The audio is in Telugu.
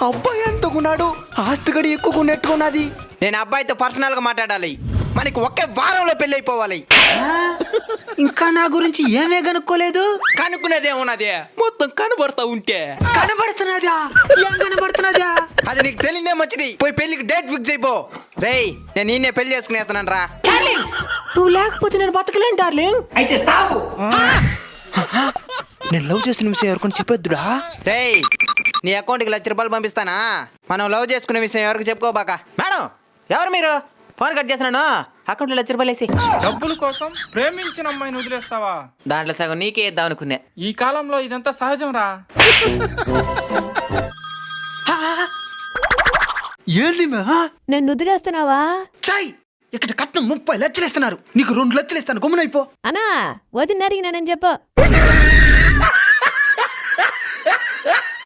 అబ్బాయి ఎంతకున్నాడు, ఆస్తి గడి ఎక్కువ నెట్టుకున్నది. నేను అబ్బాయితో పర్సనల్ గా మాట్లాడాలి, మనకి ఒకే వారంలో పెళ్లి అయిపోవాలి. ఇంకా నా గురించి ఏమే కనుక్కోలేదు. కనుక్కునేదేమున్నది, మొత్తం కనబడతా ఉంటే. కనబడుతున్నదా? ఏం కనబడుతున్నదా? అది నీకు తెలియదే మంచిది, పోయి పెళ్లికి డేట్ ఫిక్స్ అయిపో. రేయ్, నేను నిన్నే పెళ్లి చేసుకునేస్తున్నాను రా. నువ్వు లేకపోతే నేను బతకలేను డార్లింగ్. అయితే సావు. నేను లవ్ చేసిన విషయం ఎవరికొని చెప్పొద్దుడా? రేయ్, నీ అకౌంట్కి ₹1,00,000 పంపిస్తానా? మనం లవ్ చేసుకునే విషయం ఎవరికి చెప్పుకోబాక. మేడం, ఎవరు మీరు? ఫోన్ కట్ చేస్తున్నాను, అకౌంట్లో ₹1,00,000 వేసి. డబ్బుల కోసం ప్రేమించిన అమ్మాయిని వదిలేస్తావా? దాంట్లో సగం నీకే ఇద్దాం అనుకున్నా. ఈ కాలంలో ఇదంతా సహజం రా. ఏంది నన్ను వదిలేస్తున్నావా? చాయ్, ఇక్కడ కట్నం 30 లక్షలు ఇస్తున్నారు, నీకు 2 లక్షలు ఇస్తాను, గమ్మునైపో. అనా వదిన అడిగినానని చెప్పు.